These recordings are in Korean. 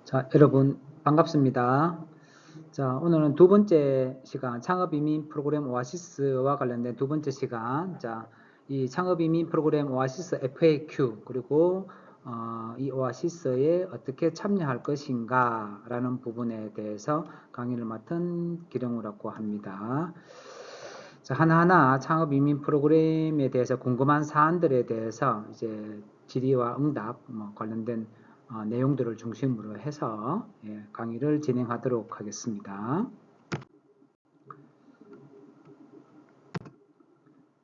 자, 여러분 반갑습니다. 자, 오늘은 두 번째 시간 창업이민 프로그램 오아시스와 관련된 두 번째 시간. 자, 이 창업이민 프로그램 오아시스 FAQ 그리고 이 오아시스에 어떻게 참여할 것인가 라는 부분에 대해서 강의를 맡은 기령우라고 합니다. 자, 하나하나 창업이민 프로그램에 대해서 궁금한 사안들에 대해서 이제 질의와 응답 관련된 내용들을 중심으로 해서 강의를 진행하도록 하겠습니다.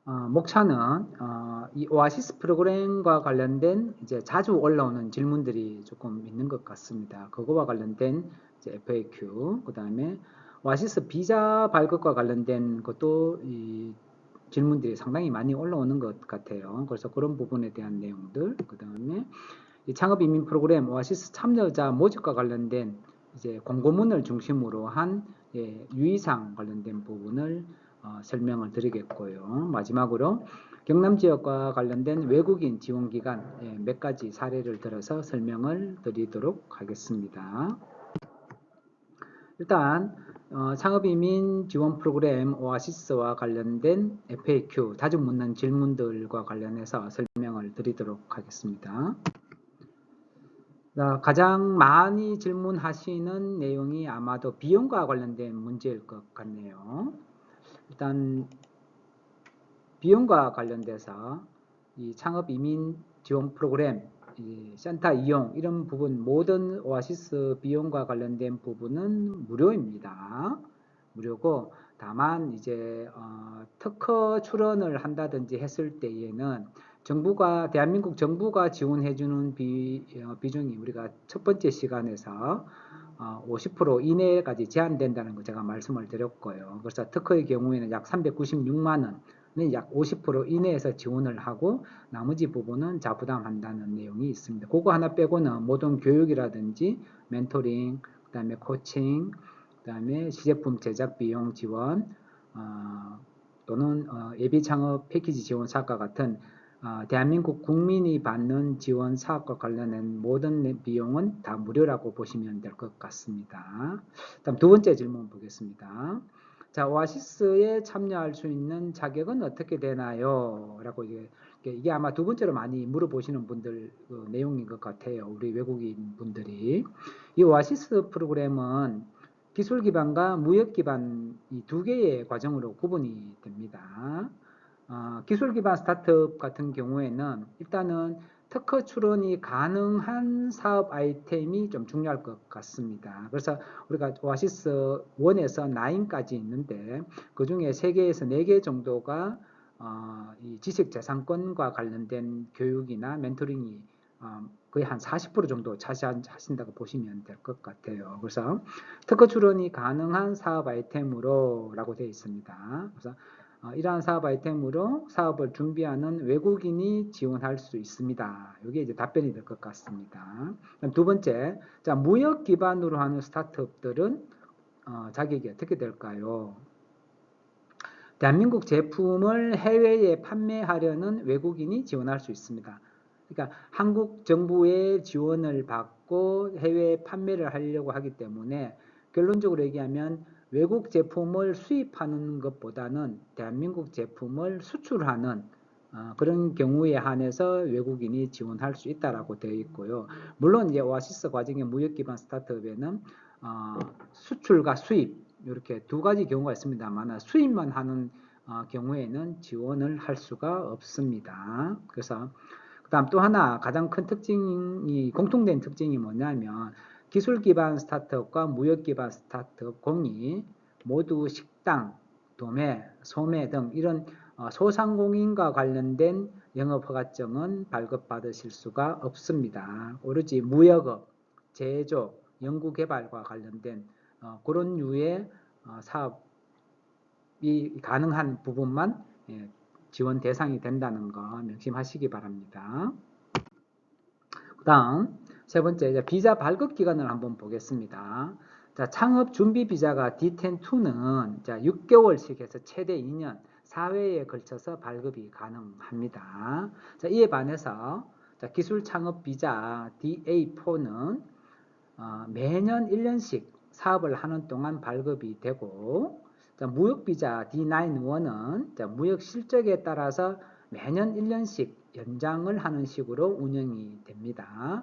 목차는 이 오아시스 프로그램과 관련된 이제 자주 올라오는 질문들이 조금 있는 것 같습니다. 그거와 관련된 이제 FAQ, 그 다음에 오아시스 비자 발급과 관련된 것도 이 질문들이 상당히 많이 올라오는 것 같아요. 그래서 그런 부분에 대한 내용들, 그 다음에 이 창업 이민 프로그램 오아시스 참여자 모집과 관련된 이제 공고문을 중심으로 한 유의사항 관련된 부분을 설명을 드리겠고요. 마지막으로 경남 지역과 관련된 외국인 지원기관 몇 가지 사례를 들어서 설명을 드리도록 하겠습니다. 일단 창업이민 지원 프로그램 오아시스와 관련된 FAQ, 자주 묻는 질문들과 관련해서 설명을 드리도록 하겠습니다. 가장 많이 질문하시는 내용이 아마도 비용과 관련된 문제일 것 같네요. 일단 비용과 관련돼서 이 창업 이민 지원 프로그램, 이 센터 이용 이런 부분 모든 오아시스 비용과 관련된 부분은 무료입니다. 무료고 다만 이제 특허 출원을 한다든지 했을 때에는 대한민국 정부가 지원해주는 비중이 우리가 첫 번째 시간에서 50% 이내까지 제한된다는 거 제가 말씀을 드렸고요. 그래서 특허의 경우에는 약 396만 원은 약 50% 이내에서 지원을 하고 나머지 부분은 자부담한다는 내용이 있습니다. 그거 하나 빼고는 모든 교육이라든지 멘토링, 그 다음에 코칭, 그 다음에 시제품 제작 비용 지원 또는 예비 창업 패키지 지원 사업과 같은 대한민국 국민이 받는 지원 사업과 관련된 모든 비용은 다 무료라고 보시면 될 것 같습니다. 다음 두 번째 질문 보겠습니다. 자, 오아시스에 참여할 수 있는 자격은 어떻게 되나요? 라고 이게 아마 두 번째로 많이 물어보시는 분들 내용인 것 같아요. 우리 외국인 분들이. 이 오아시스 프로그램은 기술 기반과 무역 기반 이 두 개의 과정으로 구분이 됩니다. 기술 기반 스타트업 같은 경우에는 일단은 특허 출원이 가능한 사업 아이템이 좀 중요할 것 같습니다. 그래서 우리가 오아시스 1에서 9까지 있는데 그 중에 3개에서 4개 정도가 이 지식재산권과 관련된 교육이나 멘토링이 거의 한 40% 정도 차지하신다고 보시면 될 것 같아요. 그래서 특허 출원이 가능한 사업 아이템으로 라고 되어 있습니다. 그래서 이러한 사업 아이템으로 사업을 준비하는 외국인이 지원할 수 있습니다. 이게 이제 답변이 될 것 같습니다. 두 번째, 자, 무역 기반으로 하는 스타트업들은 자격이 어떻게 될까요? 대한민국 제품을 해외에 판매하려는 외국인이 지원할 수 있습니다. 그러니까 한국 정부의 지원을 받고 해외 판매를 하려고 하기 때문에 결론적으로 얘기하면 외국 제품을 수입하는 것보다는 대한민국 제품을 수출하는 그런 경우에 한해서 외국인이 지원할 수 있다라고 되어 있고요. 물론 이제 오아시스 과정의 무역 기반 스타트업에는 수출과 수입 이렇게 두 가지 경우가 있습니다만 수입만 하는 경우에는 지원을 할 수가 없습니다. 그래서 그다음 또 하나 가장 큰 특징이 공통된 특징이 뭐냐면 기술 기반 스타트업과 무역 기반 스타트업 공이 모두 식당, 도매, 소매 등 이런 소상공인과 관련된 영업허가증은 발급받으실 수가 없습니다. 오로지 무역업, 제조, 연구개발과 관련된 그런 류의 사업이 가능한 부분만 지원 대상이 된다는 거 명심하시기 바랍니다. 그 다음 세 번째 비자 발급 기간을 한번 보겠습니다. 자, 창업 준비 비자가 D10-2는 6개월씩 해서 최대 2년 4회에 걸쳐서 발급이 가능합니다. 자, 이에 반해서 자, 기술 창업 비자 DA4는 매년 1년씩 사업을 하는 동안 발급이 되고, 자, 무역 비자 D91은 자, 무역 실적에 따라서 매년 1년씩 연장을 하는 식으로 운영이 됩니다.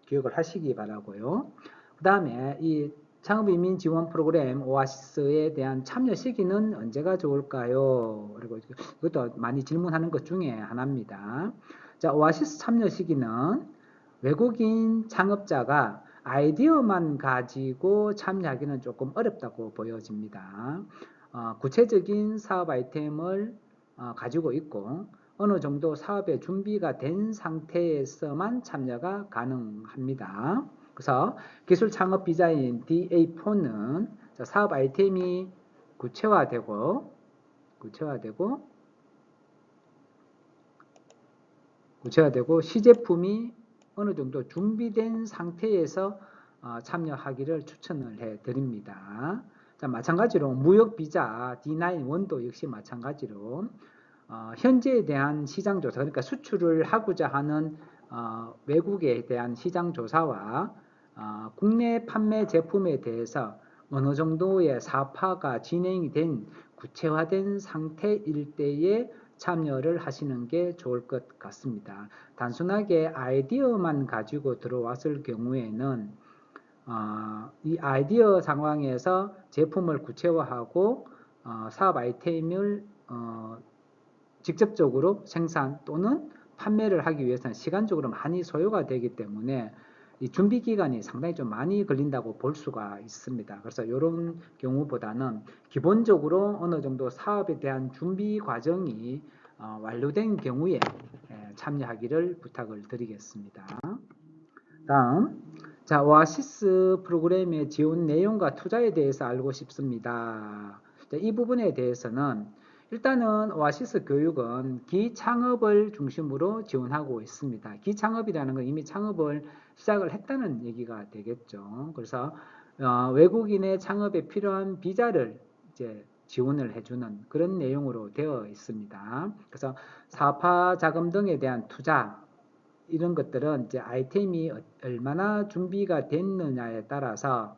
기억을 하시기 바라고요. 그 다음에 이 창업이민 지원 프로그램 오아시스에 대한 참여 시기는 언제가 좋을까요? 그리고 이것도 많이 질문하는 것 중에 하나입니다. 자, 오아시스 참여 시기는 외국인 창업자가 아이디어만 가지고 참여하기는 조금 어렵다고 보여집니다. 구체적인 사업 아이템을 가지고 있고 어느 정도 사업의 준비가 된 상태에서만 참여가 가능합니다. 그래서 기술 창업 비자인 DA4는 사업 아이템이 구체화되고 시제품이 어느 정도 준비된 상태에서 참여하기를 추천을 해드립니다. 자, 마찬가지로 무역 비자 D91도 역시 마찬가지로 현재에 대한 시장 조사, 그러니까 수출을 하고자 하는 외국에 대한 시장 조사와 국내 판매 제품에 대해서 어느 정도의 사업화가 진행이 된 구체화된 상태일 때에 참여를 하시는 게 좋을 것 같습니다. 단순하게 아이디어만 가지고 들어왔을 경우에는 이 아이디어 상황에서 제품을 구체화하고 사업 아이템을 직접적으로 생산 또는 판매를 하기 위해서는 시간적으로 많이 소요가 되기 때문에 이 준비 기간이 상당히 좀 많이 걸린다고 볼 수가 있습니다. 그래서 이런 경우보다는 기본적으로 어느 정도 사업에 대한 준비 과정이 완료된 경우에 참여하기를 부탁을 드리겠습니다. 다음, 자, 오아시스 프로그램의 지원 내용과 투자에 대해서 알고 싶습니다. 자, 이 부분에 대해서는 일단은 오아시스 교육은 기창업을 중심으로 지원하고 있습니다. 기창업이라는 건 이미 창업을 시작을 했다는 얘기가 되겠죠. 그래서 외국인의 창업에 필요한 비자를 이제 지원을 해주는 그런 내용으로 되어 있습니다. 그래서 사업화 자금 등에 대한 투자 이런 것들은 이제 아이템이 얼마나 준비가 됐느냐에 따라서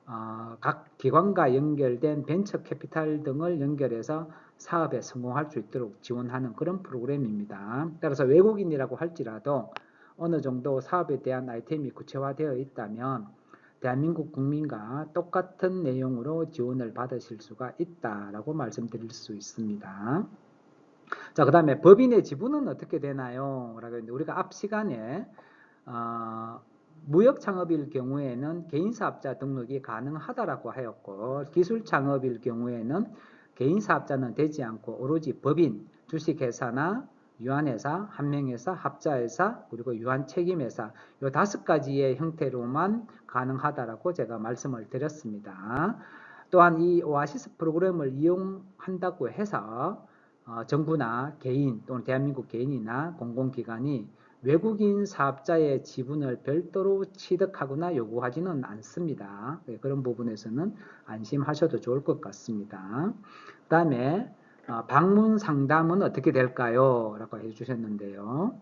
각 기관과 연결된 벤처 캐피탈 등을 연결해서 사업에 성공할 수 있도록 지원하는 그런 프로그램입니다. 따라서 외국인이라고 할지라도 어느 정도 사업에 대한 아이템이 구체화되어 있다면 대한민국 국민과 똑같은 내용으로 지원을 받으실 수가 있다라고 말씀드릴 수 있습니다. 자, 그 다음에 법인의 지분은 어떻게 되나요? 라고 했는데 우리가 앞 시간에 무역 창업일 경우에는 개인 사업자 등록이 가능하다라고 하였고 기술 창업일 경우에는 개인 사업자는 되지 않고 오로지 법인, 주식회사나 유한회사, 한명회사, 합자회사, 그리고 유한책임회사 이 5가지의 형태로만 가능하다라고 제가 말씀을 드렸습니다. 또한 이 오아시스 프로그램을 이용한다고 해서 정부나 개인 또는 대한민국 개인이나 공공기관이 외국인 사업자의 지분을 별도로 취득하거나 요구하지는 않습니다. 그런 부분에서는 안심하셔도 좋을 것 같습니다. 그 다음에 방문 상담은 어떻게 될까요? 라고 해주셨는데요.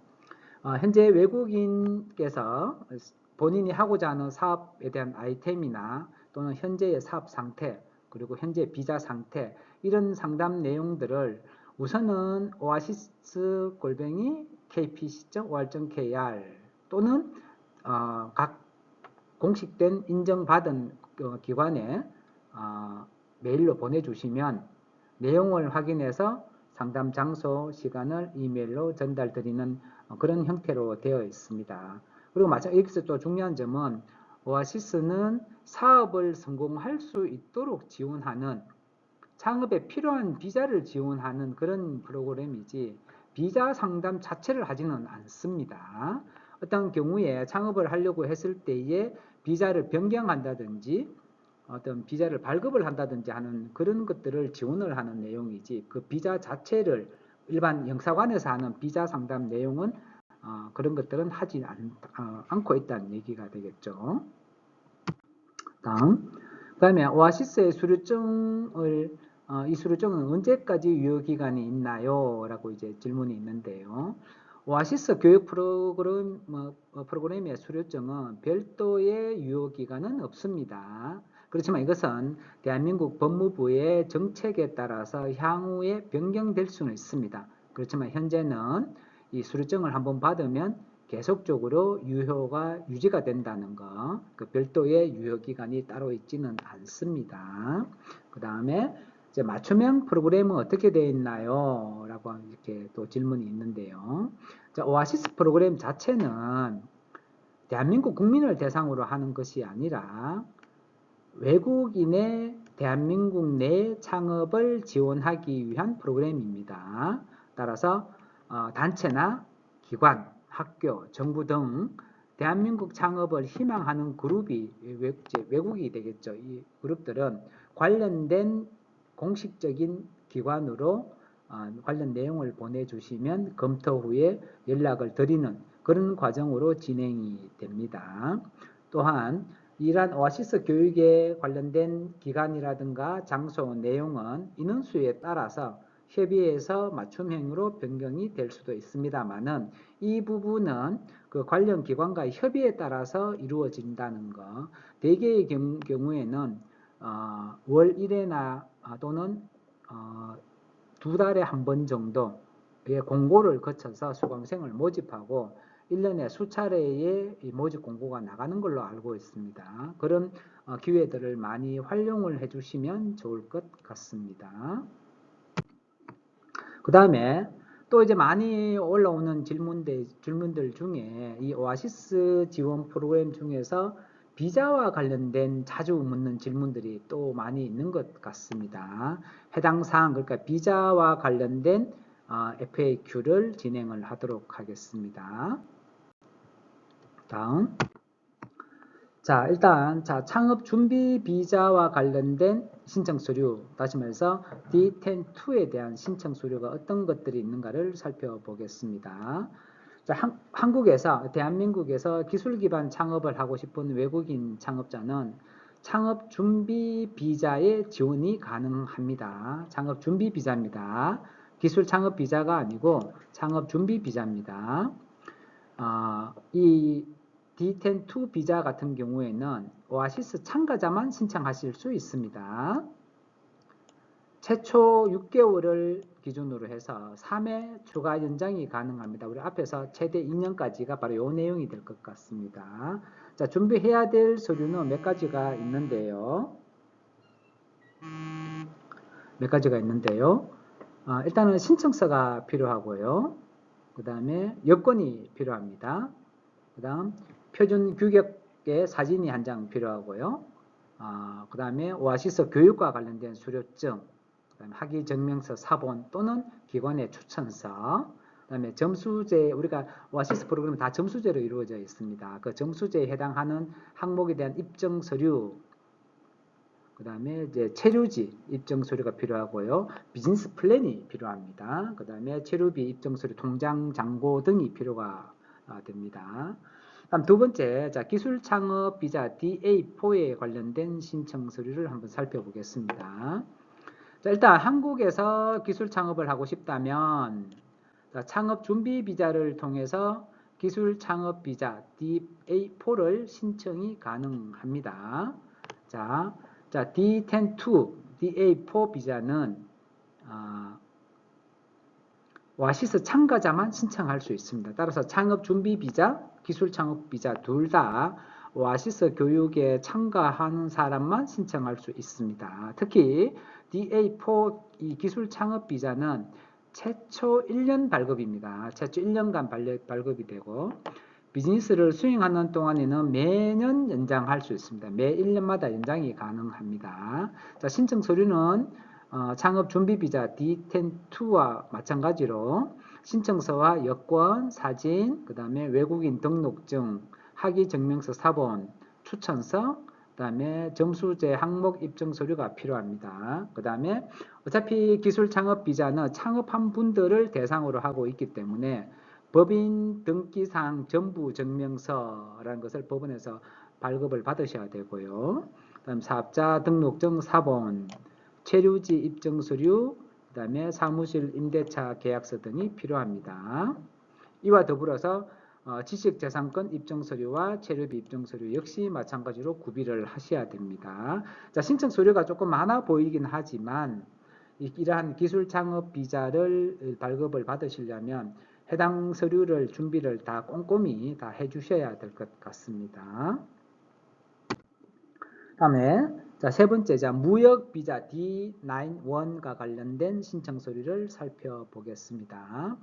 현재 외국인께서 본인이 하고자 하는 사업에 대한 아이템이나 또는 현재의 사업 상태 그리고 현재 비자 상태 이런 상담 내용들을 우선은 오아시스 골뱅이 kpc.or.kr 또는 각 공식된 인정받은 기관에 메일로 보내주시면 내용을 확인해서 상담 장소, 시간을 이메일로 전달드리는 그런 형태로 되어 있습니다. 그리고 여기서 또 중요한 점은 오아시스는 사업을 성공할 수 있도록 지원하는 창업에 필요한 비자를 지원하는 그런 프로그램이지 비자 상담 자체를 하지는 않습니다. 어떤 경우에 창업을 하려고 했을 때에 비자를 변경한다든지 어떤 비자를 발급을 한다든지 하는 그런 것들을 지원을 하는 내용이지 그 비자 자체를 일반 영사관에서 하는 비자 상담 내용은 그런 것들은 하지 않고 있다는 얘기가 되겠죠. 다음, 그 다음에 오아시스의 수료증을 이 수료증은 언제까지 유효기간이 있나요? 라고 이제 질문이 있는데요. 오아시스 교육 프로그램의 수료증은 별도의 유효기간은 없습니다. 그렇지만 이것은 대한민국 법무부의 정책에 따라서 향후에 변경될 수는 있습니다. 그렇지만 현재는 이 수료증을 한번 받으면 계속적으로 유효가 유지가 된다는 거, 그 별도의 유효기간이 따로 있지는 않습니다. 그 다음에 이제 맞춤형 프로그램은 어떻게 되어 있나요? 라고 이렇게 또 질문이 있는데요. 자, 오아시스 프로그램 자체는 대한민국 국민을 대상으로 하는 것이 아니라 외국인의 대한민국 내 창업을 지원하기 위한 프로그램입니다. 따라서 단체나 기관, 학교, 정부 등 대한민국 창업을 희망하는 그룹이 외국이 되겠죠. 이 그룹들은 관련된 공식적인 기관으로 관련 내용을 보내주시면 검토 후에 연락을 드리는 그런 과정으로 진행이 됩니다. 또한 이러한 오아시스 교육에 관련된 기간이라든가 장소, 내용은 인원수에 따라서 협의해서 맞춤형으로 변경이 될 수도 있습니다만은 이 부분은 그 관련 기관과의 협의에 따라서 이루어진다는 거. 대개의 경우에는 월 1회나 또는 2달에 한 번 정도의 공고를 거쳐서 수강생을 모집하고 1년에 수차례의 모집 공고가 나가는 걸로 알고 있습니다. 그런 기회들을 많이 활용을 해주시면 좋을 것 같습니다. 그 다음에 또 이제 많이 올라오는 질문들 중에 이 오아시스 지원 프로그램 중에서 비자와 관련된 자주 묻는 질문들이 또 많이 있는 것 같습니다. 해당 사항, 그러니까 비자와 관련된 FAQ를 진행을 하도록 하겠습니다. 다음. 자, 일단 창업 준비 비자와 관련된 신청 서류, 다시 말해서 D10-2에 대한 신청 서류가 어떤 것들이 있는가를 살펴보겠습니다. 자, 한국에서, 대한민국에서 기술 기반 창업을 하고 싶은 외국인 창업자는 창업 준비 비자의 지원이 가능합니다. 창업 준비 비자입니다. 기술 창업 비자가 아니고 창업 준비 비자입니다. 이 D10-2 비자 같은 경우에는 오아시스 참가자만 신청하실 수 있습니다. 최초 6개월을 기준으로 해서 3회 추가 연장이 가능합니다. 우리 앞에서 최대 2년까지가 바로 이 내용이 될 것 같습니다. 자, 준비해야 될 서류는 몇 가지가 있는데요. 일단은 신청서가 필요하고요. 그 다음에 여권이 필요합니다. 그 다음 표준 규격의 사진이 한 장 필요하고요. 그 다음에 오아시스 교육과 관련된 수료증, 그다음에 학위 증명서 사본 또는 기관의 추천서, 그다음에 점수제, 우리가 오아시스 프로그램은 다 점수제로 이루어져 있습니다. 그 점수제에 해당하는 항목에 대한 입증 서류, 그다음에 이제 체류지 입증 서류가 필요하고요. 비즈니스 플랜이 필요합니다. 그다음에 체류비 입증 서류, 통장 잔고 등이 필요가 됩니다. 다음 두 번째, 자, 기술 창업 비자 DA4에 관련된 신청 서류를 한번 살펴보겠습니다. 자, 일단 한국에서 기술 창업을 하고 싶다면 창업 준비 비자를 통해서 기술 창업 비자 DA4를 신청이 가능합니다. 자, D10-2 DA4 비자는 오아시스 참가자만 신청할 수 있습니다. 따라서 창업 준비 비자, 기술 창업 비자 둘 다 오아시스 교육에 참가하는 사람만 신청할 수 있습니다. 특히 DA4 이 기술 창업 비자는 최초 1년 발급입니다. 최초 1년간 발급이 되고 비즈니스를 수행하는 동안에는 매년 연장할 수 있습니다. 매 1년마다 연장이 가능합니다. 자, 신청 서류는 창업 준비 비자 D10-2와 마찬가지로 신청서와 여권, 사진, 그 다음에 외국인 등록증, 학위 증명서 사본, 추천서, 그 다음에 점수제 항목 입증 서류가 필요합니다. 그 다음에 어차피 기술 창업 비자는 창업한 분들을 대상으로 하고 있기 때문에 법인 등기사항 전부 증명서라는 것을 법원에서 발급을 받으셔야 되고요. 그다음 사업자 등록증 사본, 체류지 입증 서류, 그다음에 사무실 임대차 계약서 등이 필요합니다. 이와 더불어서 지식재산권 입증서류와 체류비 입증서류 역시 마찬가지로 구비를 하셔야 됩니다. 자, 신청 서류가 조금 많아 보이긴 하지만 이러한 기술 창업 비자를 발급을 받으시려면 해당 서류를 준비를 다 꼼꼼히 다 해주셔야 될 것 같습니다. 다음에 자, 세 번째, 자, 무역 비자 D91과 관련된 신청 서류를 살펴보겠습니다.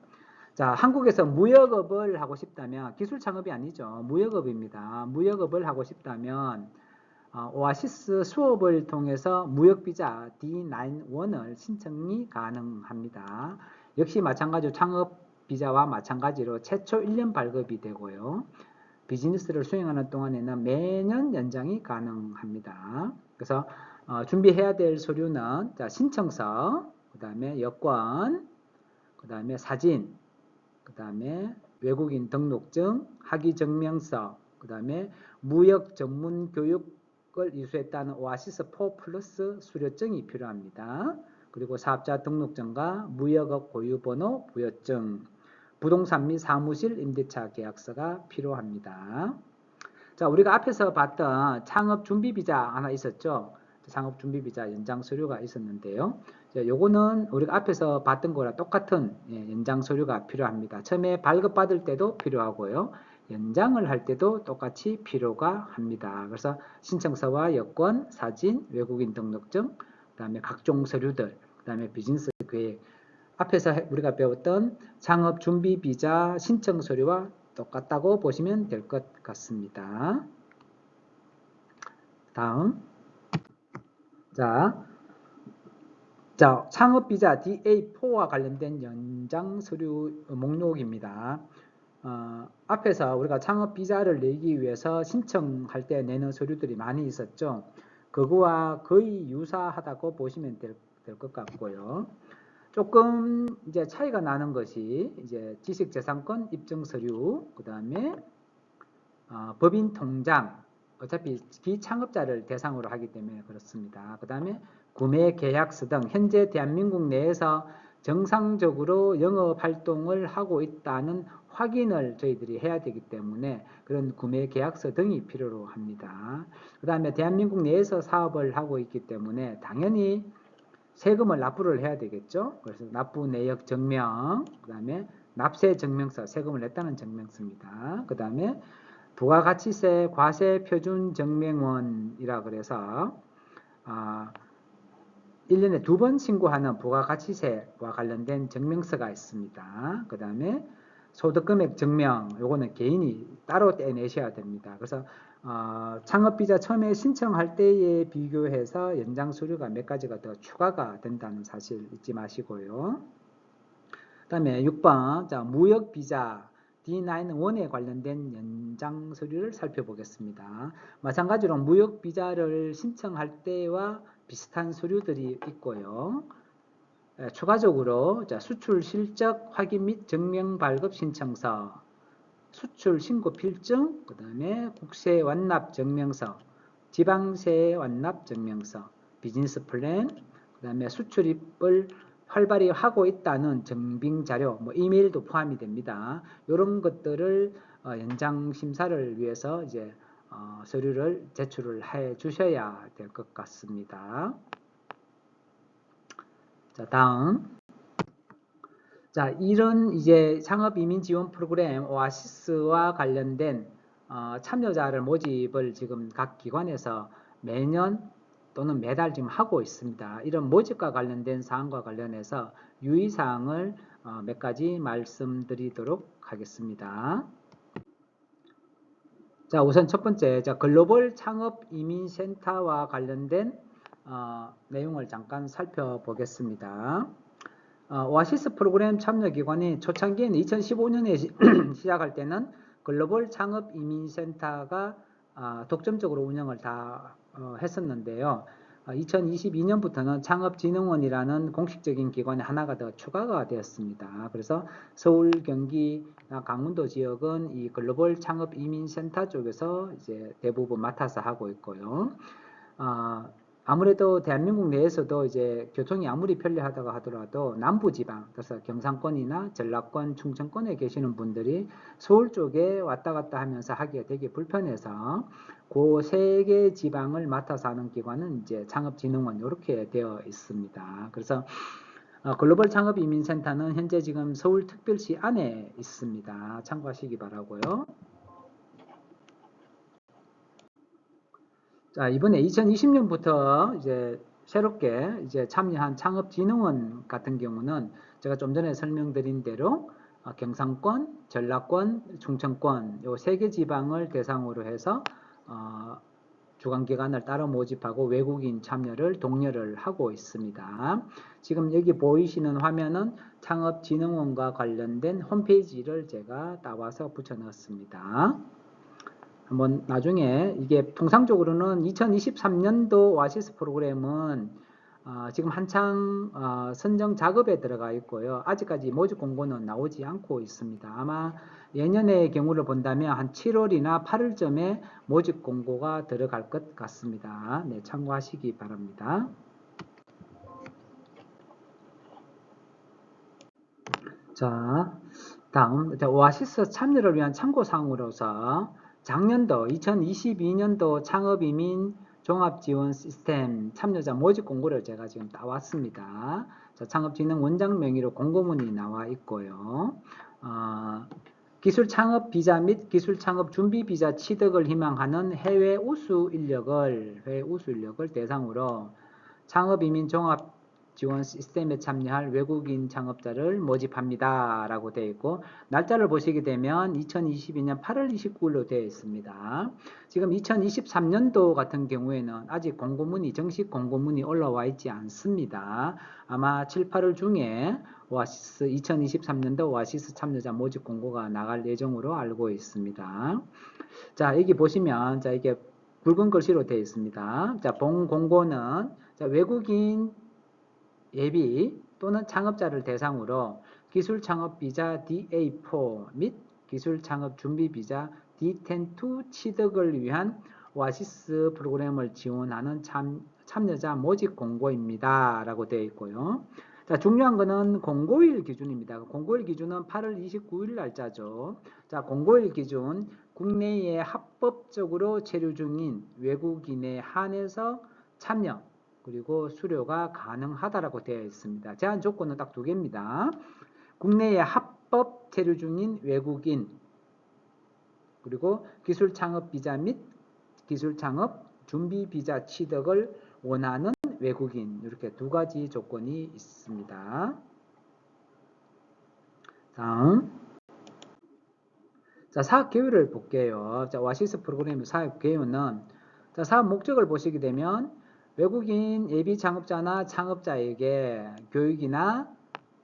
자, 한국에서 무역업을 하고 싶다면, 기술 창업이 아니죠. 무역업입니다. 무역업을 하고 싶다면, 오아시스 수업을 통해서 무역비자 D91을 신청이 가능합니다. 역시 마찬가지로 창업비자와 마찬가지로 최초 1년 발급이 되고요. 비즈니스를 수행하는 동안에는 매년 연장이 가능합니다. 그래서 준비해야 될 서류는 자, 신청서, 그 다음에 여권, 그 다음에 사진, 그 다음에 외국인 등록증, 학위증명서, 그 다음에 무역 전문 교육을 이수했다는 오아시스 4 플러스 수료증이 필요합니다. 그리고 사업자 등록증과 무역업 고유번호 부여증, 부동산 및 사무실 임대차 계약서가 필요합니다. 자, 우리가 앞에서 봤던 창업 준비 비자 하나 있었죠. 창업 준비 비자 연장 서류가 있었는데요. 요거는 우리가 앞에서 봤던 거랑 똑같은 연장 서류가 필요합니다. 처음에 발급받을 때도 필요하고요. 연장을 할 때도 똑같이 필요가 합니다. 그래서 신청서와 여권, 사진, 외국인 등록증, 그 다음에 각종 서류들, 그 다음에 비즈니스 계획, 앞에서 우리가 배웠던 창업 준비 비자 신청 서류와 똑같다고 보시면 될 것 같습니다. 다음. 자, 창업 비자 DA4와 관련된 연장 서류 목록입니다. 앞에서 우리가 창업 비자를 내기 위해서 신청할 때 내는 서류들이 많이 있었죠. 그거와 거의 유사하다고 보시면 될 것 같고요. 조금 이제 차이가 나는 것이 이제 지식재산권 입증 서류, 그 다음에 법인 통장, 어차피 비창업자를 대상으로 하기 때문에 그렇습니다. 그 다음에 구매 계약서 등 현재 대한민국 내에서 정상적으로 영업 활동을 하고 있다는 확인을 저희들이 해야 되기 때문에 그런 구매 계약서 등이 필요로 합니다. 그 다음에 대한민국 내에서 사업을 하고 있기 때문에 당연히 세금을 납부를 해야 되겠죠. 그래서 납부 내역 증명, 그 다음에 납세 증명서, 세금을 냈다는 증명서입니다. 그 다음에 부가가치세 과세 표준 증명원이라 그래서 1년에 2번 신고하는 부가가치세와 관련된 증명서가 있습니다. 그 다음에 소득금액 증명, 요거는 개인이 따로 떼내셔야 됩니다. 그래서 창업비자 처음에 신청할 때에 비교해서 연장 서류가 몇 가지가 더 추가가 된다는 사실 잊지 마시고요. 그 다음에 6번 자, 무역비자 D91에 관련된 연장 서류를 살펴보겠습니다. 마찬가지로 무역비자를 신청할 때와 비슷한 서류들이 있고요. 추가적으로 자, 수출 실적 확인 및 증명 발급 신청서, 수출 신고 필증, 그 다음에 국세 완납 증명서, 지방세 완납 증명서, 비즈니스 플랜, 그 다음에 수출입을 활발히 하고 있다는 증빙 자료, 뭐 이메일도 포함이 됩니다. 이런 것들을 연장 심사를 위해서 이제 서류를 제출을 해 주셔야 될 것 같습니다. 자, 다음. 자, 이런 이제 창업 이민 지원 프로그램 오아시스와 관련된 참여자를 모집을 지금 각 기관에서 매년 또는 매달 지금 하고 있습니다. 이런 모집과 관련된 사항과 관련해서 유의사항을 몇 가지 말씀드리도록 하겠습니다. 자, 우선 첫 번째, 자, 글로벌 창업 이민 센터와 관련된 내용을 잠깐 살펴보겠습니다. 오아시스 프로그램 참여기관이 초창기에는 2015년에 시작할 때는 글로벌 창업 이민센터가 독점적으로 운영을 다 했었는데요. 2022년부터는 창업진흥원이라는 공식적인 기관이 하나가 더 추가가 되었습니다. 그래서 서울, 경기, 강원도 지역은 이 글로벌 창업 이민센터 쪽에서 이제 대부분 맡아서 하고 있고요. 아무래도 대한민국 내에서도 이제 교통이 아무리 편리하다고 하더라도 남부지방, 그래서 경상권이나 전라권, 충청권에 계시는 분들이 서울 쪽에 왔다 갔다 하면서 하기가 되게 불편해서 그 세 개 지방을 맡아서 하는 기관은 이제 창업진흥원 이렇게 되어 있습니다. 그래서 글로벌 창업이민센터는 현재 지금 서울특별시 안에 있습니다. 참고하시기 바라고요. 자, 이번에 2020년부터 이제 새롭게 이제 참여한 창업진흥원 같은 경우는 제가 좀 전에 설명드린 대로 경상권, 전라권, 충청권 요 세 개 지방을 대상으로 해서 주관기관을 따로 모집하고 외국인 참여를 독려를 하고 있습니다. 지금 여기 보이시는 화면은 창업진흥원과 관련된 홈페이지를 제가 따와서 붙여넣었습니다. 한번 나중에 이게 통상적으로는 2023년도 오아시스 프로그램은 지금 한창 선정 작업에 들어가 있고요. 아직까지 모집 공고는 나오지 않고 있습니다. 아마 예년의 경우를 본다면 한 7월이나 8월쯤에 모집 공고가 들어갈 것 같습니다. 네, 참고하시기 바랍니다. 자, 다음 오아시스 참여를 위한 참고사항으로서 작년도 2022년도 창업이민 종합지원 시스템 참여자 모집 공고를 제가 지금 따왔습니다. 자, 창업진흥원장 명의로 공고문이 나와 있고요. 기술창업 비자 및 기술창업 준비 비자 취득을 희망하는 해외 우수 인력을 대상으로 창업이민 종합지원 시스템에 참여할 외국인 창업자를 모집합니다. 라고 되어 있고 날짜를 보시게 되면 2022년 8월 29일로 되어 있습니다. 지금 2023년도 같은 경우에는 아직 정식 공고문이 올라와 있지 않습니다. 아마 7, 8월 중에 오아시스 2023년도 오아시스 참여자 모집 공고가 나갈 예정으로 알고 있습니다. 자, 여기 보시면 자 이게 붉은 글씨로 되어 있습니다. 자, 본 공고는 외국인 예비 또는 창업자를 대상으로 기술창업비자 DA4 및 기술창업준비비자 D10-2 취득을 위한 오아시스 프로그램을 지원하는 참여자 모집 공고입니다. 라고 되어 있고요. 자, 중요한 거는 공고일 기준입니다. 공고일 기준은 8월 29일 날짜죠. 자, 공고일 기준 국내에 합법적으로 체류 중인 외국인에 한해서 참여 그리고 수료가 가능하다라고 되어 있습니다. 제한 조건은 딱 두 개입니다. 국내에 합법 체류 중인 외국인 그리고 기술창업 비자 및 기술창업 준비 비자 취득을 원하는 외국인 이렇게 두 가지 조건이 있습니다. 다음 자, 사업 계획을 볼게요. 자, 오아시스 프로그램의 사업 계획은 자, 사업 목적을 보시게 되면 외국인 예비 창업자나 창업자에게 교육이나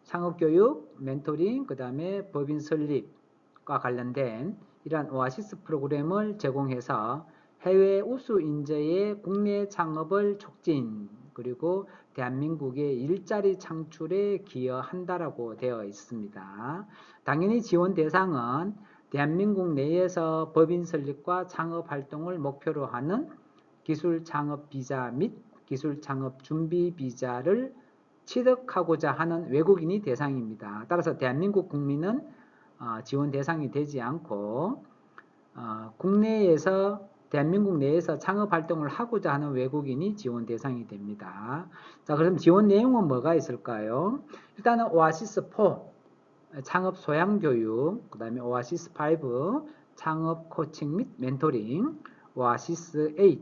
창업교육, 멘토링, 그 다음에 법인 설립과 관련된 이러한 오아시스 프로그램을 제공해서 해외 우수 인재의 국내 창업을 촉진 그리고 대한민국의 일자리 창출에 기여한다라고 되어 있습니다. 당연히 지원 대상은 대한민국 내에서 법인 설립과 창업 활동을 목표로 하는 기술 창업 비자 및 기술 창업 준비 비자를 취득하고자 하는 외국인이 대상입니다. 따라서 대한민국 국민은 지원 대상이 되지 않고 국내에서 대한민국 내에서 창업 활동을 하고자 하는 외국인이 지원 대상이 됩니다. 자, 그럼 지원 내용은 뭐가 있을까요? 일단은 오아시스 4 창업 소양 교육, 그 다음에 오아시스 5 창업 코칭 및 멘토링, 오아시스 8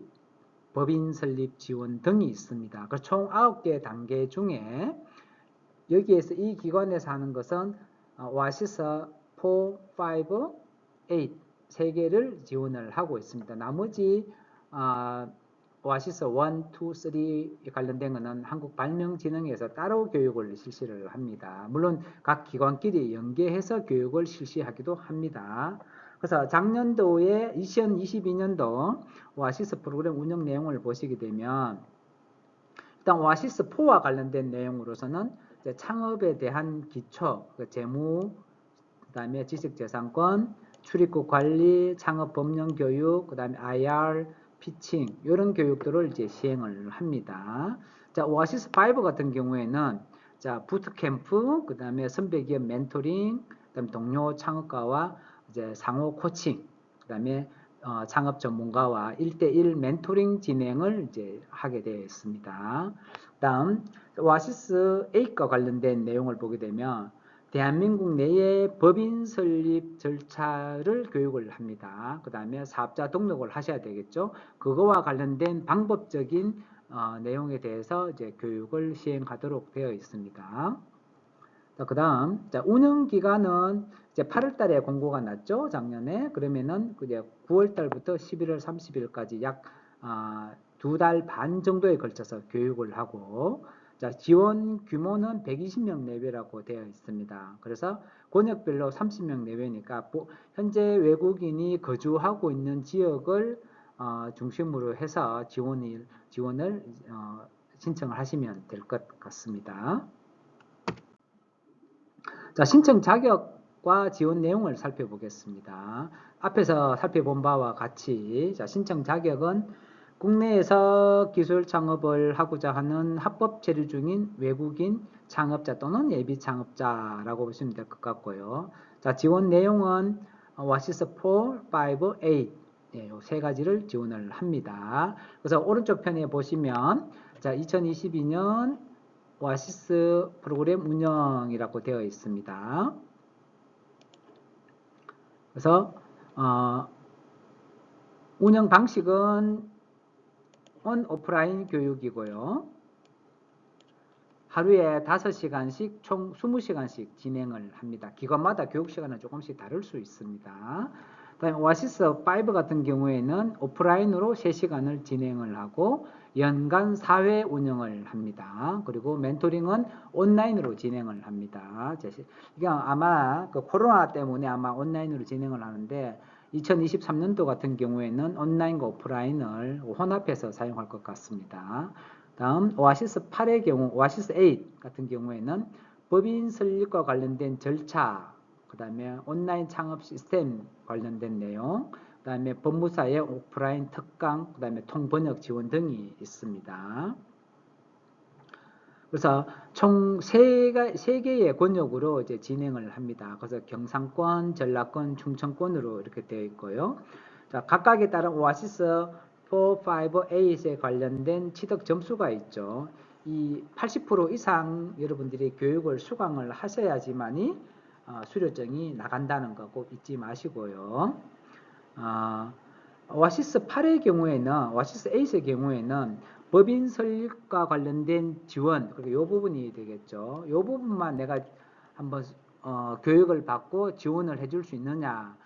법인 설립 지원 등이 있습니다. 그 총 9개 단계 중에 여기에서 이 기관에서 하는 것은 오아시스 4, 5, 8 3개를 지원을 하고 있습니다. 나머지 오아시스 1, 2, 3에 관련된 것은 한국발명진흥에서 따로 교육을 실시를 합니다. 물론 각 기관끼리 연계해서 교육을 실시하기도 합니다. 그래서 작년도에 2022년도 오아시스 프로그램 운영 내용을 보시게 되면 일단 오아시스 4와 관련된 내용으로서는 창업에 대한 기초, 재무, 그 다음에 지식재산권, 출입국 관리, 창업 법령 교육, 그 다음에 IR, 피칭 이런 교육들을 이제 시행을 합니다. 자, 오아시스 5 같은 경우에는 자, 부트캠프, 그다음에 선배 기업 멘토링, 그다음에 동료 창업가와 이제 상호 코칭, 그다음에 창업 전문가와 1대1 멘토링 진행을 이제 하게 되어 있습니다. 다음 오아시스 8과 관련된 내용을 보게 되면 대한민국 내의 법인 설립 절차를 교육을 합니다. 그 다음에 사업자 등록을 하셔야 되겠죠. 그거와 관련된 방법적인 내용에 대해서 이제 교육을 시행하도록 되어 있습니다. 그 다음, 운영 기간은 이제 8월 달에 공고가 났죠. 작년에. 그러면은 이제 9월 달부터 11월 30일까지 약 2달 반 정도에 걸쳐서 교육을 하고, 자, 지원 규모는 120명 내외라고 되어 있습니다. 그래서 권역별로 30명 내외니까 현재 외국인이 거주하고 있는 지역을 중심으로 해서 지원을 신청을 하시면 될 것 같습니다. 자, 신청 자격과 지원 내용을 살펴보겠습니다. 앞에서 살펴본 바와 같이 자, 신청 자격은 국내에서 기술 창업을 하고자 하는 합법 체류 중인 외국인 창업자 또는 예비 창업자라고 보시면 될 것 같고요. 자, 지원 내용은 와시스 4, 5, 8 예, 세 가지를 지원을 합니다. 그래서 오른쪽 편에 보시면 자, 2022년 오아시스 프로그램 운영이라고 되어 있습니다. 그래서 운영 방식은 오프라인 교육이고요. 하루에 5시간씩 총 20시간씩 진행을 합니다. 기관마다 교육 시간은 조금씩 다를 수 있습니다. 그다음에 오아시스 5 같은 경우에는 오프라인으로 3시간을 진행을 하고 연간 4회 운영을 합니다. 그리고 멘토링은 온라인으로 진행을 합니다. 이게 아마 그 코로나 때문에 아마 온라인으로 진행을 하는데 2023년도 같은 경우에는 온라인과 오프라인을 혼합해서 사용할 것 같습니다. 다음 오아시스 8의 경우, 오아시스 8 같은 경우에는 법인 설립과 관련된 절차, 그 다음에 온라인 창업 시스템 관련된 내용, 그 다음에 법무사의 오프라인 특강, 그 다음에 통번역 지원 등이 있습니다. 그래서 총 3개의 권역으로 이제 진행을 합니다. 그래서 경상권, 전라권, 충청권으로 이렇게 되어 있고요. 자, 각각에 따른 오아시스 4, 5, 8에 관련된 취득 점수가 있죠. 이 80% 이상 여러분들이 교육을 수강을 하셔야지만이 수료증이 나간다는 거 꼭 잊지 마시고요. 오아시스 8의 경우에는, 오아시스 8의 경우에는 법인 설립과 관련된 지원, 그리고 이 부분이 되겠죠. 이 부분만 내가 한번 교육을 받고 지원을 해줄 수 있느냐.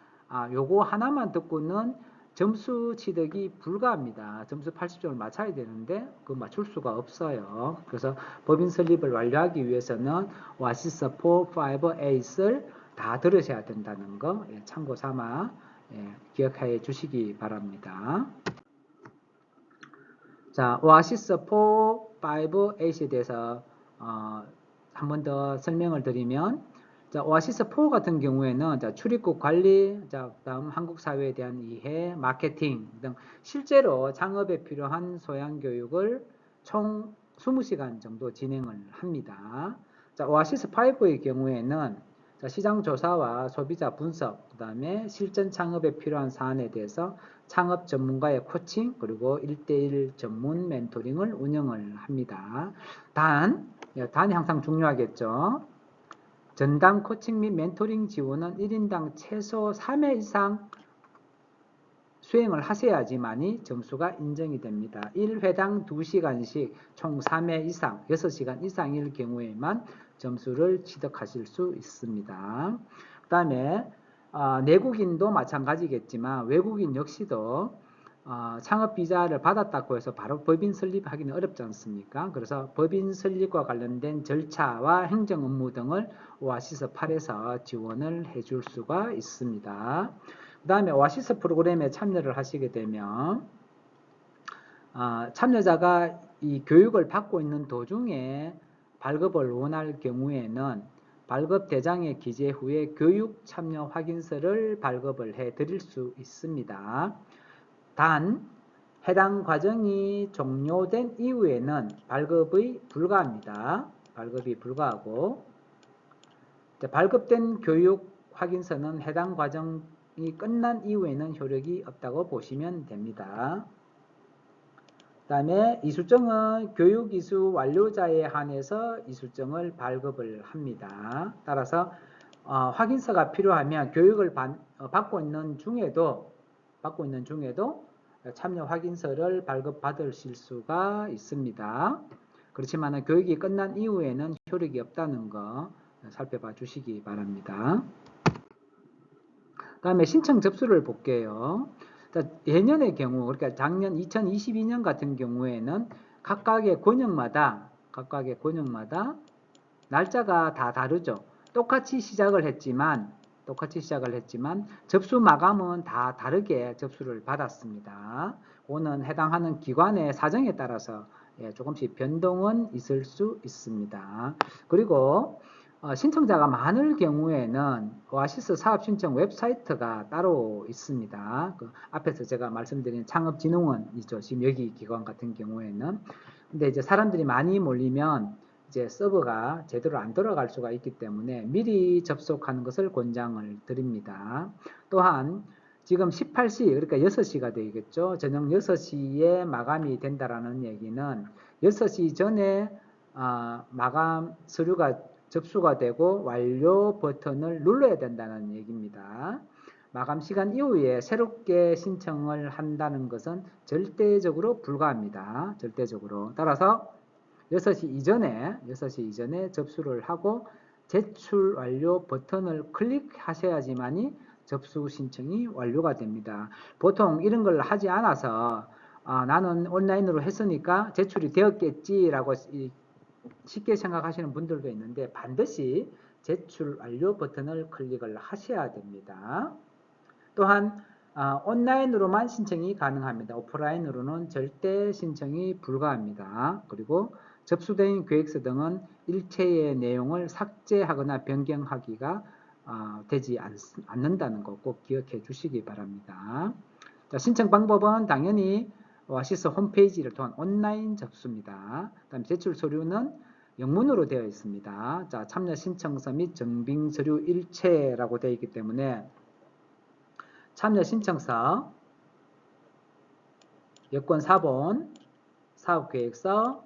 요거 하나만 듣고는 점수 취득이 불가합니다. 점수 80점을 맞춰야 되는데 그 맞출 수가 없어요. 그래서 법인 설립을 완료하기 위해서는 오아시스 4, 5, 8을 다 들으셔야 된다는 거 참고 삼아 기억해 주시기 바랍니다. 자, 오아시스 4, 5, 8에 대해서 한 번 더 설명을 드리면, 자, 오아시스 4 같은 경우에는 자, 출입국 관리, 자, 다음 한국 사회에 대한 이해, 마케팅 등 실제로 창업에 필요한 소양 교육을 총 20시간 정도 진행을 합니다. 자, 오아시스 5의 경우에는 자, 시장 조사와 소비자 분석, 그 다음에 실전 창업에 필요한 사안에 대해서 창업 전문가의 코칭 그리고 1대1 전문 멘토링을 운영을 합니다. 단이 항상 중요하겠죠. 전담 코칭 및 멘토링 지원은 1인당 최소 3회 이상 수행을 하셔야지만이 점수가 인정이 됩니다. 1회당 2시간씩 총 3회 이상, 6시간 이상일 경우에만 점수를 취득하실 수 있습니다. 그 다음에 내국인도 마찬가지겠지만 외국인 역시도 창업 비자를 받았다고 해서 바로 법인 설립하기는 어렵지 않습니까? 그래서 법인 설립과 관련된 절차와 행정 업무 등을 오아시스 8에서 지원을 해줄 수가 있습니다. 그 다음에 오아시스 프로그램에 참여를 하시게 되면 참여자가 이 교육을 받고 있는 도중에 발급을 원할 경우에는 발급 대장에 기재 후에 교육 참여 확인서를 발급을 해 드릴 수 있습니다. 단 해당 과정이 종료된 이후에는 발급이 불가합니다. 발급이 불가하고 발급된 교육 확인서는 해당 과정이 끝난 이후에는 효력이 없다고 보시면 됩니다. 그 다음에 이수증은 교육이수 완료자에 한해서 이수증을 발급을 합니다. 따라서 확인서가 필요하면 교육을 받고 있는 중에도 참여 확인서를 발급받으실 수가 있습니다. 그렇지만 교육이 끝난 이후에는 효력이 없다는 거 살펴봐 주시기 바랍니다. 다음에 신청 접수를 볼게요. 예년의 경우, 그러니까 작년 2022년 같은 경우에는 각각의 권역마다 날짜가 다 다르죠. 똑같이 시작을 했지만 접수 마감은 다 다르게 접수를 받았습니다. 그거는 해당하는 기관의 사정에 따라서 조금씩 변동은 있을 수 있습니다. 그리고 신청자가 많을 경우에는 오아시스 사업신청 웹사이트가 따로 있습니다. 그 앞에서 제가 말씀드린 창업진흥원이죠. 지금 여기 기관 같은 경우에는. 근데 이제 사람들이 많이 몰리면 이제 서버가 제대로 안 돌아갈 수가 있기 때문에 미리 접속하는 것을 권장을 드립니다. 또한 지금 18시, 그러니까 6시가 되겠죠. 저녁 6시에 마감이 된다라는 얘기는 6시 전에 마감 서류가 접수가 되고 완료 버튼을 눌러야 된다는 얘기입니다. 마감 시간 이후에 새롭게 신청을 한다는 것은 절대적으로 불가합니다. 절대적으로. 따라서 6시 이전에 접수를 하고 제출 완료 버튼을 클릭하셔야지만이 접수 신청이 완료가 됩니다. 보통 이런 걸 하지 않아서 나는 온라인으로 했으니까 제출이 되었겠지라고 쉽게 생각하시는 분들도 있는데 반드시 제출 완료 버튼을 클릭을 하셔야 됩니다. 또한 온라인으로만 신청이 가능합니다. 오프라인으로는 절대 신청이 불가합니다. 그리고 접수된 계획서 등은 일체의 내용을 삭제하거나 변경하기가 되지 않는다는 거 꼭 기억해 주시기 바랍니다. 자, 신청 방법은 당연히 오아시스 홈페이지를 통한 온라인 접수입니다. 다음 제출 서류는 영문으로 되어 있습니다. 자, 참여 신청서 및 증빙 서류 일체라고 되어 있기 때문에 참여 신청서, 여권 사본, 사업계획서,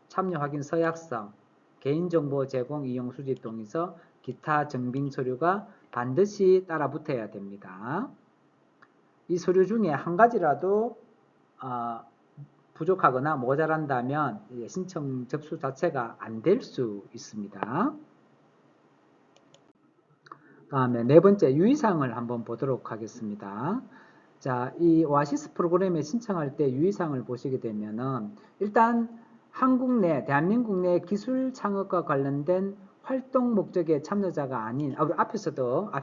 참여 확인 서약서, 개인정보 제공 이용 수집 동의서, 기타 증빙 서류가 반드시 따라 붙어야 됩니다. 이 서류 중에 한 가지라도 부족하거나 모자란다면 신청 접수 자체가 안 될 수 있습니다. 다음에 네 번째 유의사항을 한번 보도록 하겠습니다. 자, 이 오아시스 프로그램에 신청할 때 유의사항을 보시게 되면은 일단 한국 내, 대한민국 내 기술 창업과 관련된 활동 목적의 참여자가 아닌, 앞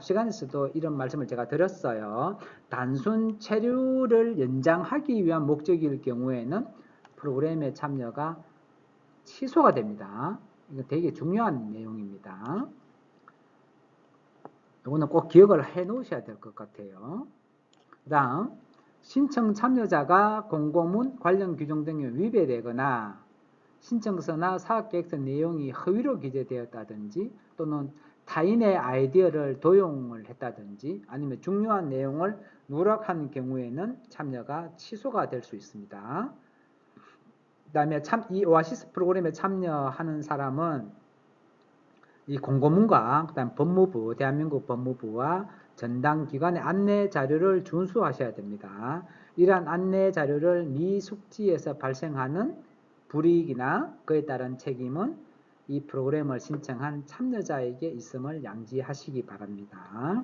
시간에서도 이런 말씀을 제가 드렸어요. 단순 체류를 연장하기 위한 목적일 경우에는 프로그램의 참여가 취소가 됩니다. 이거 되게 중요한 내용입니다. 이거는 꼭 기억을 해 놓으셔야 될 것 같아요. 그 다음, 신청 참여자가 공고문 관련 규정 등에 위배되거나 신청서나 사업계획서 내용이 허위로 기재되었다든지 또는 타인의 아이디어를 도용을 했다든지 아니면 중요한 내용을 누락한 경우에는 참여가 취소가 될 수 있습니다. 그 다음에 이 오아시스 프로그램에 참여하는 사람은 이 공고문과 그다음 법무부, 대한민국 법무부와 전당 기관의 안내 자료를 준수하셔야 됩니다. 이러한 안내 자료를 미숙지에서 발생하는 불이익이나 그에 따른 책임은 이 프로그램을 신청한 참여자에게 있음을 양지하시기 바랍니다.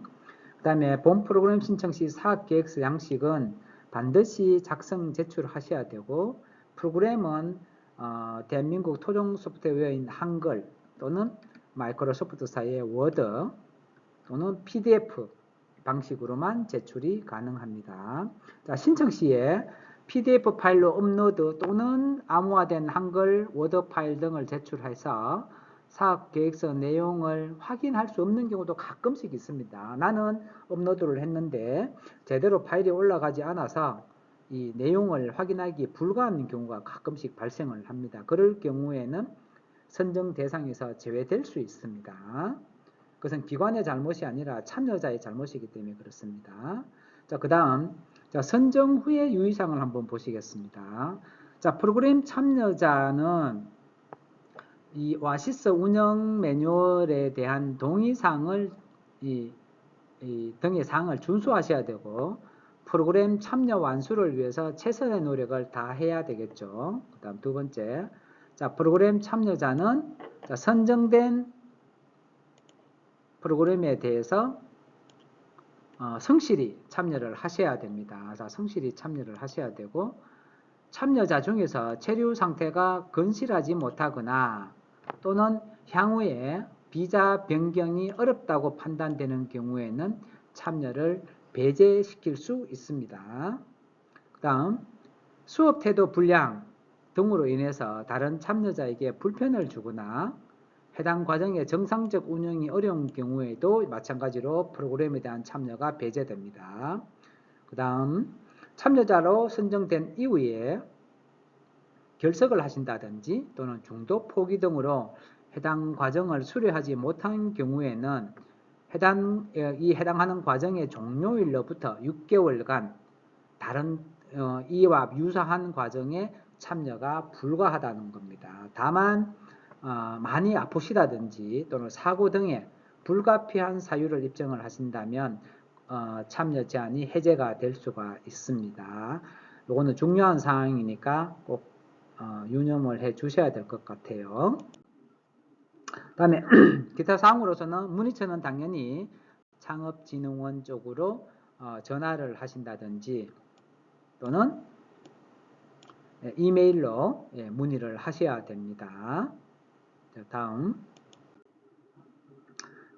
그 다음에 본 프로그램 신청 시 사업계획서 양식은 반드시 작성 제출하셔야 되고 프로그램은 대한민국 토종 소프트웨어인 한글 또는 마이크로소프트사의 워드 또는 PDF 방식으로만 제출이 가능합니다. 자, 신청 시에 PDF 파일로 업로드 또는 암호화된 한글 워드 파일 등을 제출해서 사업계획서 내용을 확인할 수 없는 경우도 가끔씩 있습니다. 나는 업로드를 했는데 제대로 파일이 올라가지 않아서 이 내용을 확인하기 불가한 경우가 가끔씩 발생을 합니다. 그럴 경우에는 선정 대상에서 제외될 수 있습니다. 그것은 기관의 잘못이 아니라 참여자의 잘못이기 때문에 그렇습니다. 자, 그 다음, 자, 선정 후의 유의사항을 한번 보시겠습니다. 자, 프로그램 참여자는 이 오아시스 운영 매뉴얼에 대한 동의사항을 등의 사항을 준수하셔야 되고, 프로그램 참여 완수를 위해서 최선의 노력을 다해야 되겠죠. 그 다음 두 번째, 자, 프로그램 참여자는 자, 선정된 프로그램에 대해서 성실히 참여를 하셔야 됩니다. 자, 성실히 참여를 하셔야 되고, 참여자 중에서 체류 상태가 건실하지 못하거나 또는 향후에 비자 변경이 어렵다고 판단되는 경우에는 참여를 배제시킬 수 있습니다. 그 다음, 수업 태도 불량 등으로 인해서 다른 참여자에게 불편을 주거나 해당 과정의 정상적 운영이 어려운 경우에도 마찬가지로 프로그램에 대한 참여가 배제됩니다. 그 다음, 참여자로 선정된 이후에 결석을 하신다든지 또는 중도 포기 등으로 해당 과정을 수료하지 못한 경우에는 해당하는 과정의 종료일로부터 6개월간 다른 이와 유사한 과정에 참여가 불가하다는 겁니다. 다만 많이 아프시다든지 또는 사고 등의 불가피한 사유를 입증을 하신다면 참여 제한이 해제가 될 수가 있습니다. 이거는 중요한 사항이니까 꼭 유념을 해 주셔야 될 것 같아요. 그 다음에 기타 사항으로서는 문의처는 당연히 창업진흥원 쪽으로 전화를 하신다든지 또는 이메일로 문의를 하셔야 됩니다. 자, 다음.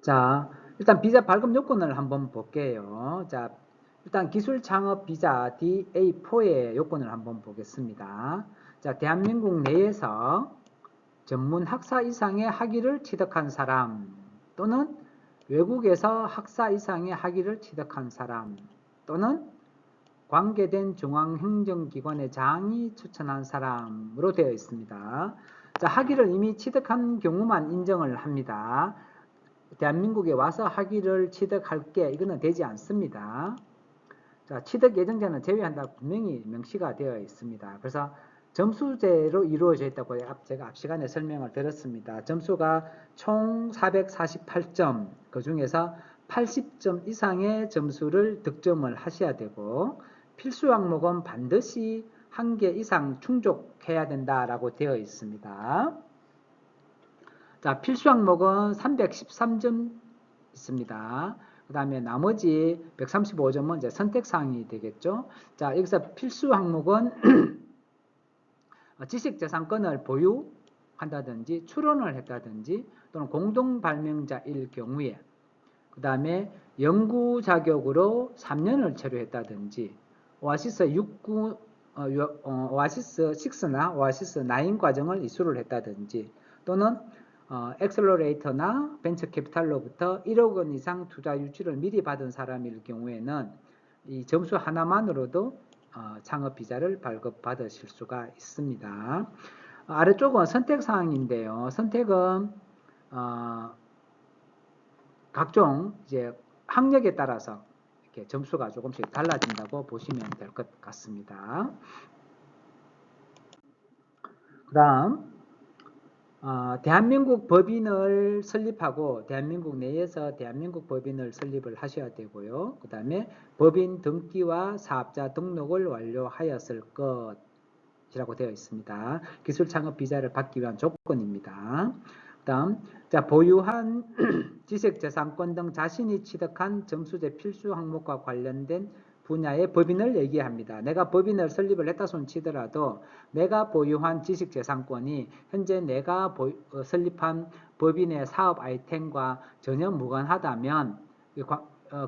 자, 일단 비자 발급 요건을 한번 볼게요. 자, 일단 기술 창업 비자 DA4의 요건을 한번 보겠습니다. 자, 대한민국 내에서 전문 학사 이상의 학위를 취득한 사람 또는 외국에서 학사 이상의 학위를 취득한 사람 또는 관계된 중앙행정기관의 장이 추천한 사람으로 되어 있습니다. 자, 학위를 이미 취득한 경우만 인정을 합니다. 대한민국에 와서 학위를 취득할게 이거는 되지 않습니다. 자, 취득 예정자는 제외한다고 분명히 명시가 되어 있습니다. 그래서 점수제로 이루어져 있다고 제가 앞 시간에 설명을 드렸습니다. 점수가 총 448점, 그 중에서 80점 이상의 점수를 득점을 하셔야 되고 필수 항목은 반드시 1개 이상 충족해야 된다라고 되어 있습니다. 자, 필수 항목은 313점 있습니다. 그 다음에 나머지 135점은 이제 선택사항이 되겠죠. 자, 여기서 필수 항목은 지식재산권을 보유한다든지 출원을 했다든지 또는 공동발명자일 경우에 그 다음에 연구 자격으로 3년을 체류했다든지 오아시스 6나 오아시스 9 과정을 이수를 했다든지 또는 엑셀러레이터나 벤처 캐피탈로부터 1억 원 이상 투자 유치를 미리 받은 사람일 경우에는 이 점수 하나만으로도 창업 비자를 발급받으실 수가 있습니다. 아래쪽은 선택사항인데요. 선택은 각종 이제 학력에 따라서 이렇게 점수가 조금씩 달라진다고 보시면 될 것 같습니다. 그 다음 대한민국 법인을 설립하고 대한민국 내에서 대한민국 법인을 설립을 하셔야 되고요. 그 다음에 법인 등기와 사업자 등록을 완료하였을 것이라고 되어 있습니다. 기술 창업 비자를 받기 위한 조건입니다. 그 다음 자, 보유한 지식재산권 등 자신이 취득한 점수제 필수 항목과 관련된 분야의 법인을 얘기합니다. 내가 법인을 설립을 했다 손 치더라도 내가 보유한 지식재산권이 현재 내가 설립한 법인의 사업 아이템과 전혀 무관하다면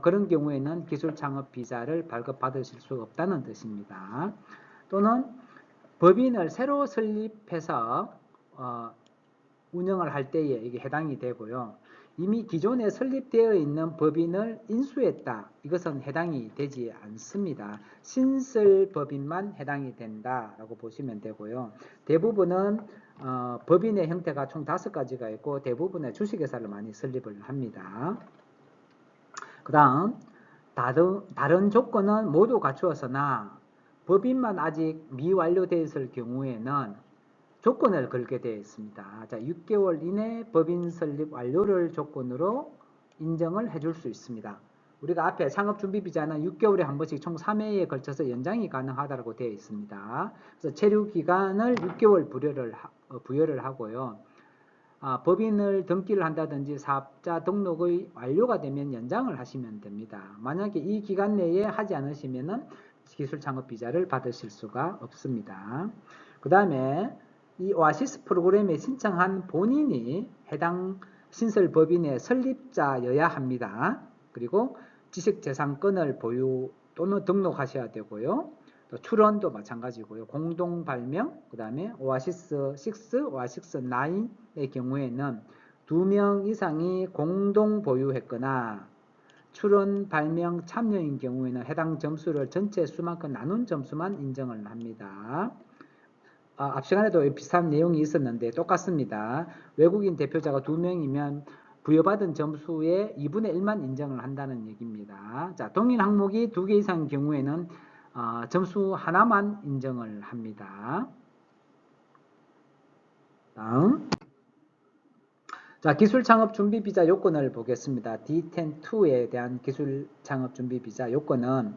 그런 경우에는 기술 창업 비자를 발급받으실 수 없다는 뜻입니다. 또는 법인을 새로 설립해서 운영을 할 때에 이게 해당이 되고요. 이미 기존에 설립되어 있는 법인을 인수했다. 이것은 해당이 되지 않습니다. 신설 법인만 해당이 된다라고 보시면 되고요. 대부분은 법인의 형태가 총 5가지가 있고 대부분의 주식회사를 많이 설립을 합니다. 그 다음 다른 조건은 모두 갖추었으나 법인만 아직 미완료되어 있을 경우에는 조건을 걸게 되어 있습니다. 자, 6개월 이내 법인 설립 완료를 조건으로 인정을 해줄 수 있습니다. 우리가 앞에 창업준비비자는 6개월에 한 번씩 총 3회에 걸쳐서 연장이 가능하다고 되어 있습니다. 그래서 체류 기간을 6개월 부여를 하고요. 법인을 등기를 한다든지 사업자 등록의 완료가 되면 연장을 하시면 됩니다. 만약에 이 기간 내에 하지 않으시면 기술창업비자를 받으실 수가 없습니다. 그 다음에 이 오아시스 프로그램에 신청한 본인이 해당 신설법인의 설립자여야 합니다. 그리고 지식재산권을 보유 또는 등록하셔야 되고요. 또 출원도 마찬가지고요. 공동 발명, 그 다음에 오아시스 6, 오아시스 9의 경우에는 2명 이상이 공동 보유했거나 출원 발명 참여인 경우에는 해당 점수를 전체 수만큼 나눈 점수만 인정을 합니다. 앞 시간에도 비슷한 내용이 있었는데 똑같습니다. 외국인 대표자가 2명이면 부여받은 점수의 2분의 1만 인정을 한다는 얘기입니다. 자, 동일 항목이 2개 이상인 경우에는 점수 하나만 인정을 합니다. 다음. 자, 기술창업준비비자 요건을 보겠습니다. D10-2에 대한 기술창업준비비자 요건은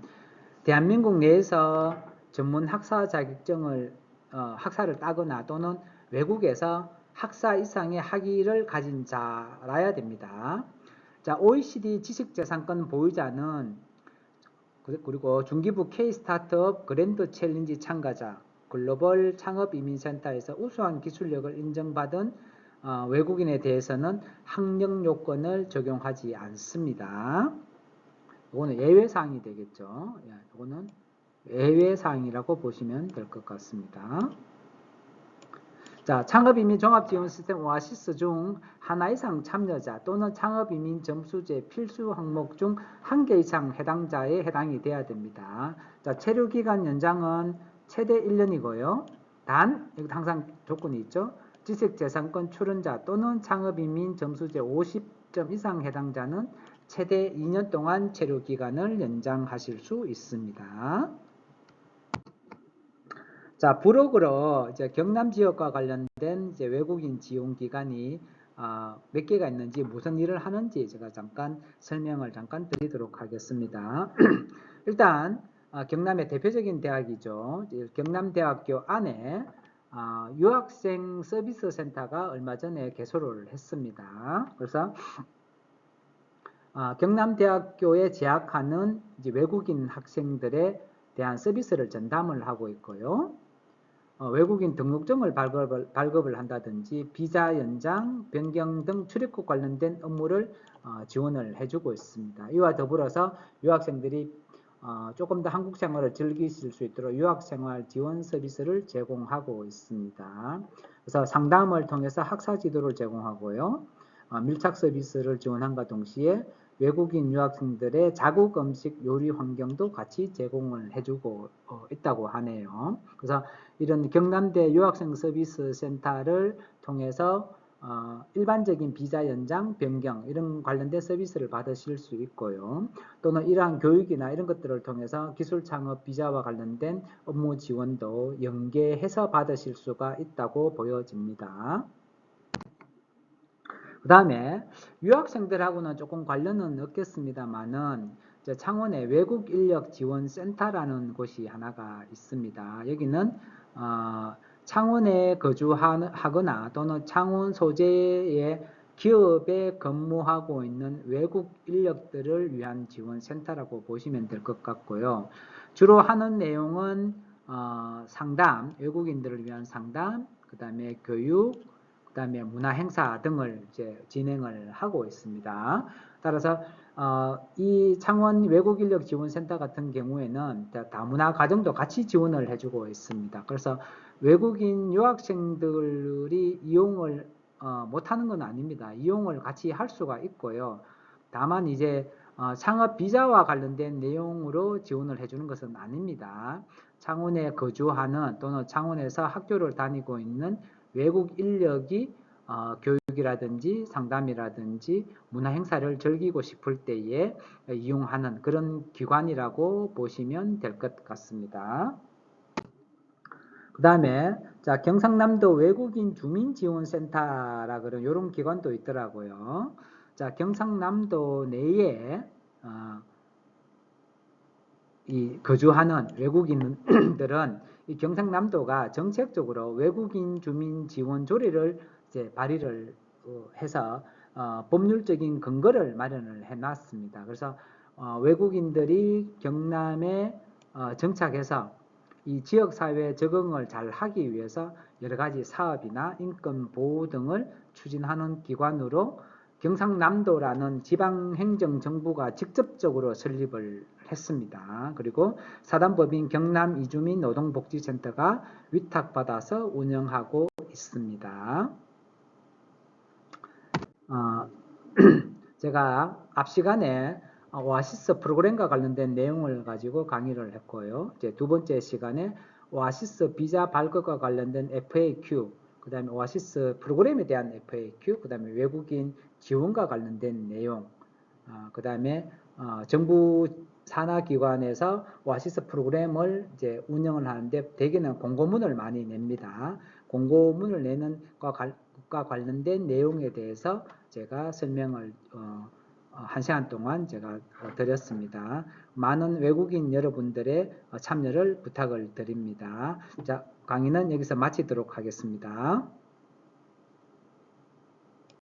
대한민국 내에서 전문 학사 자격증을 학사를 따거나 또는 외국에서 학사 이상의 학위를 가진 자라야 됩니다. 자, OECD 지식재산권 보유자는 그리고 중기부 K-스타트업 그랜드 챌린지 참가자, 글로벌 창업이민센터에서 우수한 기술력을 인정받은 외국인에 대해서는 학력 요건을 적용하지 않습니다. 이거는 예외사항이 되겠죠. 이거는 예외사항이라고 보시면 될 것 같습니다. 자, 창업이민 종합지원시스템 오아시스 중 하나 이상 참여자 또는 창업이민 점수제 필수 항목 중 1개 이상 해당자에 해당이 돼야 됩니다. 자, 체류기간 연장은 최대 1년이고요. 단, 여기 항상 조건이 있죠. 지식재산권 출원자 또는 창업이민 점수제 50점 이상 해당자는 최대 2년 동안 체류기간을 연장하실 수 있습니다. 자, 부록으로 이제 경남 지역과 관련된 이제 외국인 지원 기관이 몇 개가 있는지 무슨 일을 하는지 제가 잠깐 설명을 드리도록 하겠습니다. 일단 경남의 대표적인 대학이죠. 경남대학교 안에 유학생 서비스 센터가 얼마 전에 개소를 했습니다. 그래서 경남대학교에 재학하는 이제 외국인 학생들에 대한 서비스를 전담을 하고 있고요. 외국인 등록증을 발급을 한다든지 비자 연장, 변경 등 출입국 관련된 업무를 지원을 해주고 있습니다. 이와 더불어서 유학생들이 조금 더 한국 생활을 즐기실 수 있도록 유학생활 지원 서비스를 제공하고 있습니다. 그래서 상담을 통해서 학사 지도를 제공하고요. 밀착 서비스를 지원함과 동시에 외국인 유학생들의 자국 음식 요리 환경도 같이 제공을 해주고 있다고 하네요. 그래서 이런 경남대 유학생 서비스 센터를 통해서 일반적인 비자 연장, 변경 이런 관련된 서비스를 받으실 수 있고요. 또는 이러한 교육이나 이런 것들을 통해서 기술창업 비자와 관련된 업무 지원도 연계해서 받으실 수가 있다고 보여집니다. 그 다음에 유학생들하고는 조금 관련은 없겠습니다만은 창원의 외국인력지원센터라는 곳이 하나가 있습니다. 여기는 창원에 거주하거나 또는 창원 소재의 기업에 근무하고 있는 외국 인력들을 위한 지원센터라고 보시면 될 것 같고요. 주로 하는 내용은 상담, 외국인들을 위한 상담, 그 다음에 교육, 그 다음에 문화행사 등을 이제 진행을 하고 있습니다. 따라서 이 창원 외국인력지원센터 같은 경우에는 다문화 가정도 같이 지원을 해주고 있습니다. 그래서 외국인 유학생들이 이용을 못하는 건 아닙니다. 이용을 같이 할 수가 있고요. 다만 이제 창업 비자와 관련된 내용으로 지원을 해주는 것은 아닙니다. 창원에 거주하는 또는 창원에서 학교를 다니고 있는 외국 인력이 교육이라든지 상담이라든지 문화 행사를 즐기고 싶을 때에 이용하는 그런 기관이라고 보시면 될 것 같습니다. 그 다음에 자 경상남도 외국인 주민지원센터라 그런 이런 기관도 있더라고요. 자 경상남도 내에 이 거주하는 외국인들은 이 경상남도가 정책적으로 외국인 주민 지원 조례를 이제 발의를 해서 법률적인 근거를 마련을 해놨습니다. 그래서 외국인들이 경남에 정착해서 이 지역사회에 적응을 잘 하기 위해서 여러 가지 사업이나 인권 보호 등을 추진하는 기관으로 경상남도라는 지방행정정부가 직접적으로 설립을 했습니다. 그리고 사단법인 경남 이주민 노동복지센터가 위탁받아서 운영하고 있습니다. 제가 앞 시간에 오아시스 프로그램과 관련된 내용을 가지고 강의를 했고요. 이제 두 번째 시간에 오아시스 비자 발급과 관련된 FAQ, 그 다음에 오아시스 프로그램에 대한 FAQ, 그 다음에 외국인 지원과 관련된 내용, 그 다음에 정부 산하기관에서 오아시스 프로그램을 이제 운영을 하는데 대개는 공고문을 많이 냅니다. 공고문을 내는 것과 관련된 내용에 대해서 제가 설명을 1시간 동안 제가 드렸습니다. 많은 외국인 여러분들의 참여를 부탁을 드립니다. 자, 강의는 여기서 마치도록 하겠습니다.